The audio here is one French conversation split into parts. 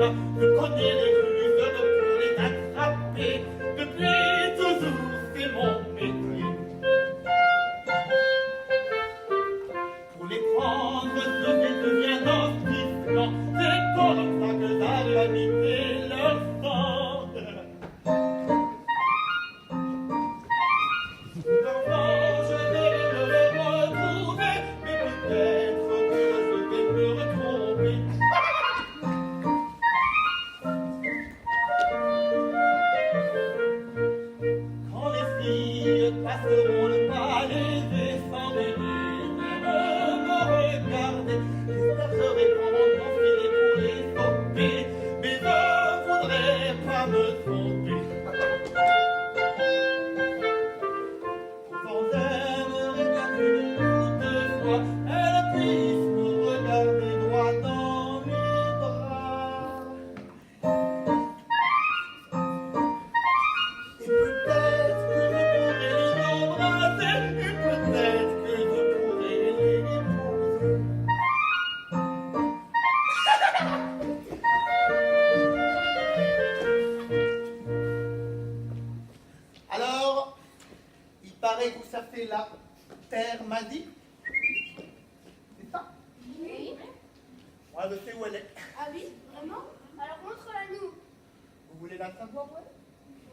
là. Je connais les ruses pour les attraper. Depuis toujours, c'est mon métier. Pour les prendre, je deviens dentiflant. C'est comme ça que j'arrive à imiter leur sang. Pourtant, je vais le retrouver, mais peut-être que je vais me retromper. Quand les filles passeront le palais et sans mêler, même me regarder, j'espère que j'aurai pas mon filet pour les stopper, mais je voudrais pas me tromper. Pourtant j'aimerais bien qu'une toutefois elle puisse me regarder droit dans les bras. Et peut-être que je pourrais les embrasser, et peut-être que je pourrais les épouser. Alors, il paraît que vous savez la terre magie. C'est ça? Oui. Moi, je sais où elle est. Ah oui, vraiment? Alors montre-la nous. Vous voulez la savoir, ouais?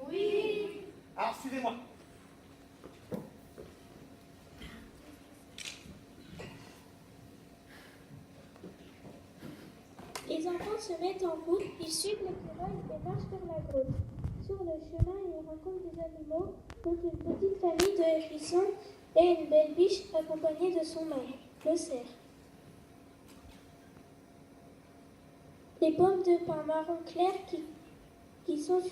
Oui. Alors, suivez-moi. Les enfants se mettent en route, ils suivent l'écureuil et marchent vers la grotte. Sur le chemin, ils rencontrent des animaux, dont une petite famille de hérissons et une belle biche accompagnée de son mari, le cerf. Les pommes de pin marron clair qui sont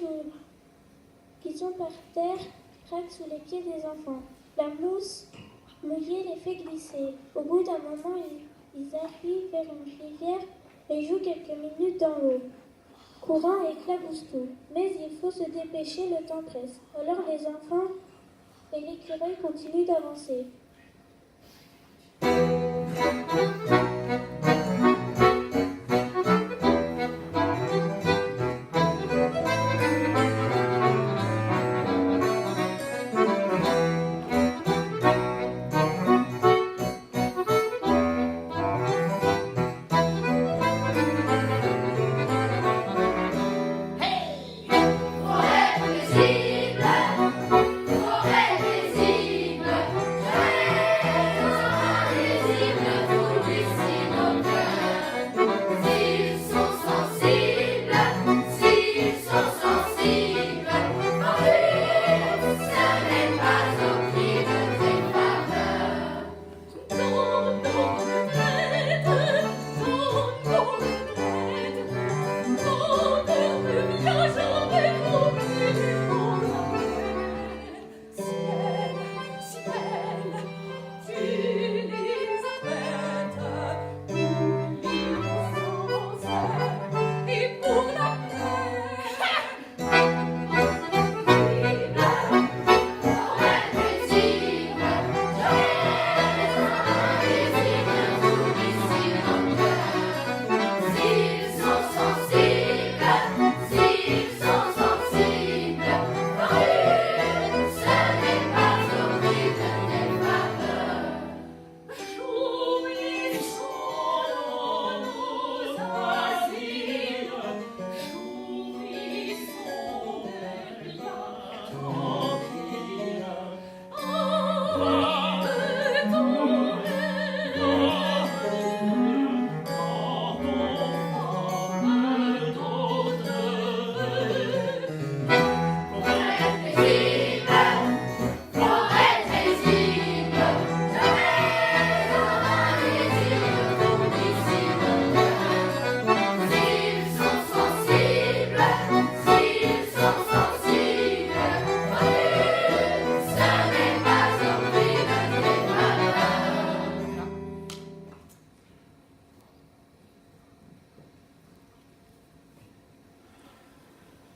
par terre craquent sous les pieds des enfants. La mousse mouillée les fait glisser. Au bout d'un moment, ils arrivent vers une rivière et jouent quelques minutes dans l'eau. Courant éclabousse tout, mais il faut se dépêcher, le temps presse. Alors les enfants et l'écureuil continuent d'avancer.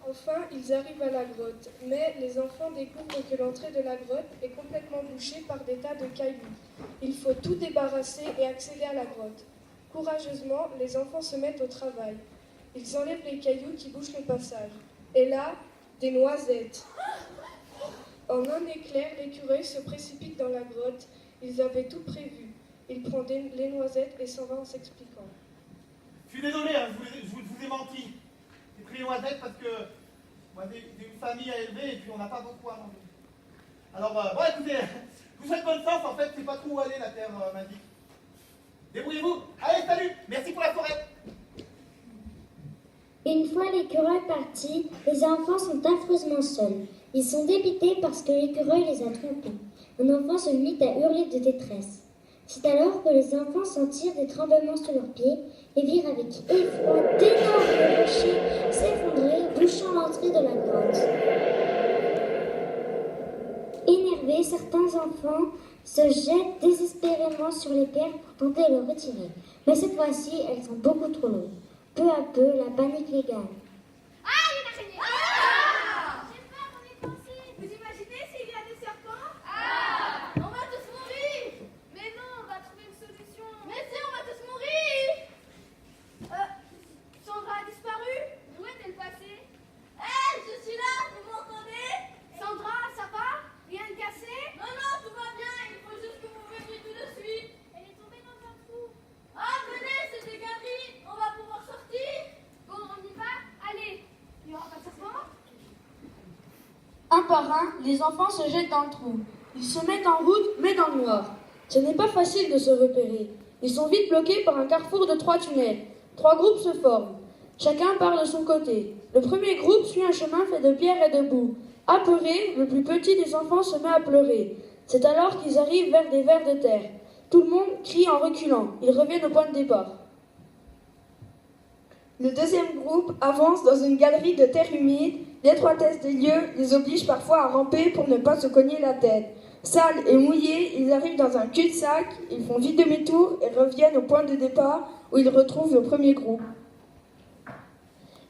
Enfin, ils arrivent à la grotte, mais les enfants découvrent que l'entrée de la grotte est complètement bouchée par des tas de cailloux. Il faut tout débarrasser et accéder à la grotte. Courageusement, les enfants se mettent au travail. Ils enlèvent les cailloux qui bouchent le passage. Et là, des noisettes. En un éclair, l'écureuil se précipite dans la grotte. Ils avaient tout prévu. Il prend les noisettes et s'en va en s'expliquant. Je suis désolé, hein, je vous ai menti. J'ai pris les noisettes parce que moi, j'ai une famille à élever et puis on n'a pas beaucoup à manger. Alors, bon, écoutez, je vous souhaite bonne chance. En fait, c'est pas trop où aller, la terre m'indique. Débrouillez-vous. Allez, salut. Merci pour la forêt. Une fois l'écureuil parti, les enfants sont affreusement seuls. Ils sont dépités parce que l'écureuil les a trompés. Un enfant se mit à hurler de détresse. C'est alors que les enfants sentirent des tremblements sous leurs pieds et virent avec effroi d'énormes rochers s'effondrer, bouchant l'entrée de la grotte. Énervés, certains enfants se jettent désespérément sur les pierres pour tenter de le retirer. Mais cette fois-ci, elles sont beaucoup trop loin. Peu à peu, la panique les gagne. Ah, il y a une araignée. Ah, j'ai peur, on est coincé. Vous imaginez s'il y a des serpents? Ah, on va tous mourir. Mais non, on va trouver une solution. Mais si, on va tous mourir. Sandra a disparu. Où est-elle passée? Hé, je suis là, vous m'entendez? Sandra, ça va? Rien de cassé? Non, non, tout va bien. Il faut juste que vous veniez tout de suite. Elle est tombée dans un trou. Ah, venez, c'est des galeries. On va pouvoir sortir. Bon, on y va? Allez. Il y aura pas de serpent? Un par un, les enfants se jettent dans le trou. Ils se mettent en route, mais dans le noir. Ce n'est pas facile de se repérer. Ils sont vite bloqués par un carrefour de 3 tunnels. 3 groupes se forment. Chacun part de son côté. Le premier groupe suit un chemin fait de pierre et de boue. Apeuré, le plus petit des enfants se met à pleurer. C'est alors qu'ils arrivent vers des vers de terre. Tout le monde crie en reculant. Ils reviennent au point de départ. Le deuxième groupe avance dans une galerie de terre humide. L'étroitesse des lieux les oblige parfois à ramper pour ne pas se cogner la tête. Sales et mouillés, ils arrivent dans un cul-de-sac, ils font vite demi-tour et reviennent au point de départ où ils retrouvent le premier groupe.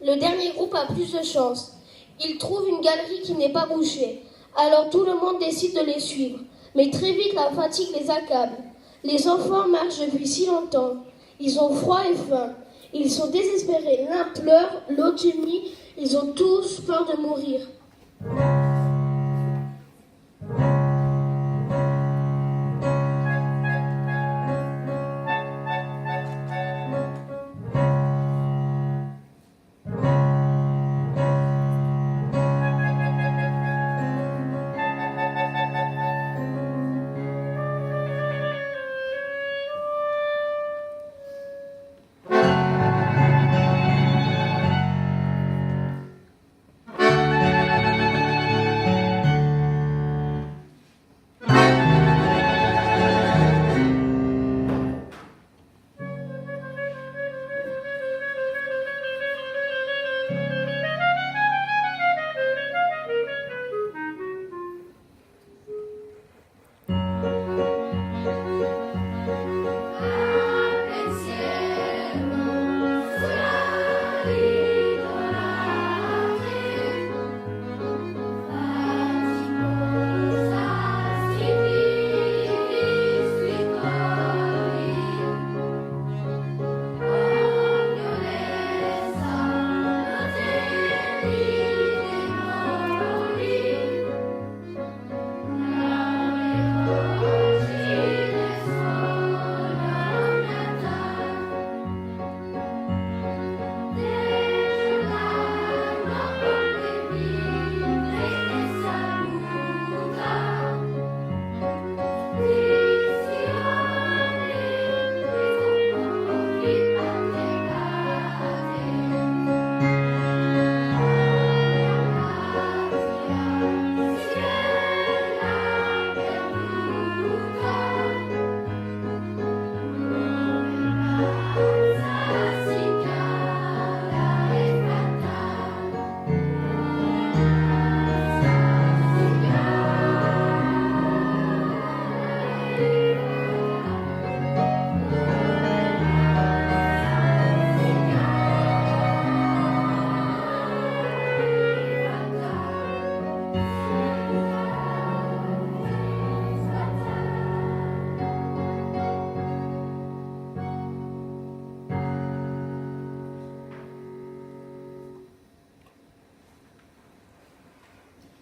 Le dernier groupe a plus de chance. Il trouve une galerie qui n'est pas bouchée. Alors tout le monde décide de les suivre. Mais très vite, la fatigue les accable. Les enfants marchent depuis si longtemps. Ils ont froid et faim. Ils sont désespérés. L'un pleure, l'autre gémit. Ils ont tous peur de mourir.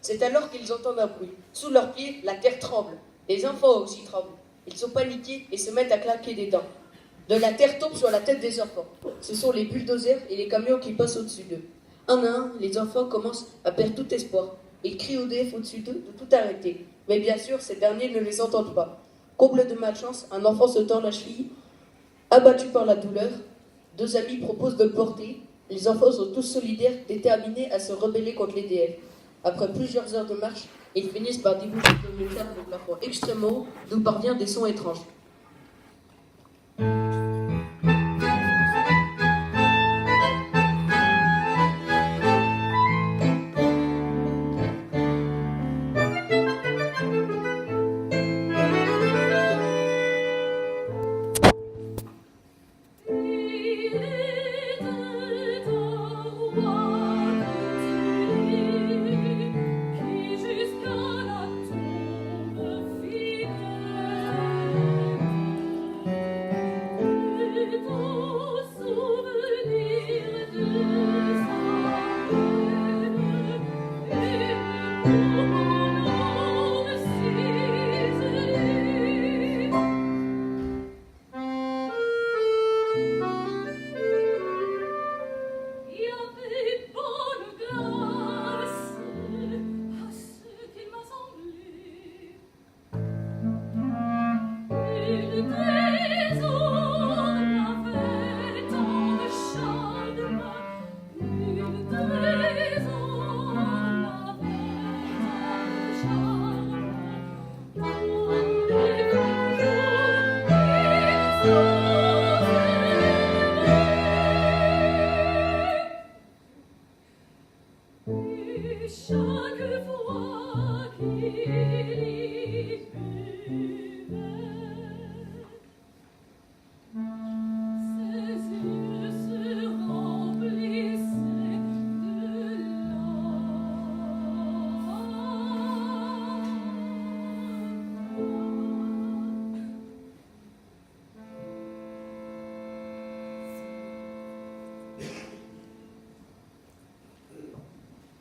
C'est alors qu'ils entendent un bruit. Sous leurs pieds, la terre tremble. Les enfants aussi tremblent. Ils sont paniqués et se mettent à claquer des dents. De la terre tombe sur la tête des enfants. Ce sont les bulldozers et les camions qui passent au-dessus d'eux. Un à un, les enfants commencent à perdre tout espoir. Ils crient au DF au-dessus d'eux de tout arrêter. Mais bien sûr, ces derniers ne les entendent pas. Comble de malchance, un enfant se tord la cheville. Abattu par la douleur, deux amis proposent de le porter. Les enfants sont tous solidaires, déterminés à se rebeller contre les DF. Après plusieurs heures de marche, ils finissent par déboucher dans une cave de plafond extrêmement haut, d'où parviennent des sons étranges.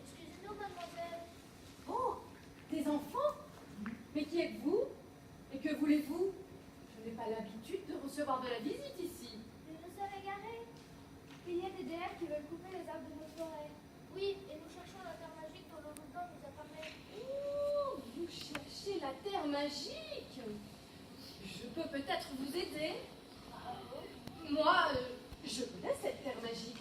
Excusez-nous, mademoiselle. Oh, des enfants? Mais qui êtes-vous? Et que voulez-vous? Je n'ai pas l'habitude de recevoir de la visite ici. Je nous sommes égarés. Il y a des DF qui veulent couper les arbres de nos forêts. Oui, et nous cherchons la terre magique dont le volcan nous a parlé. Oh, vous cherchez la terre magique? Je peux peut-être vous aider. Moi, je connais cette terre magique.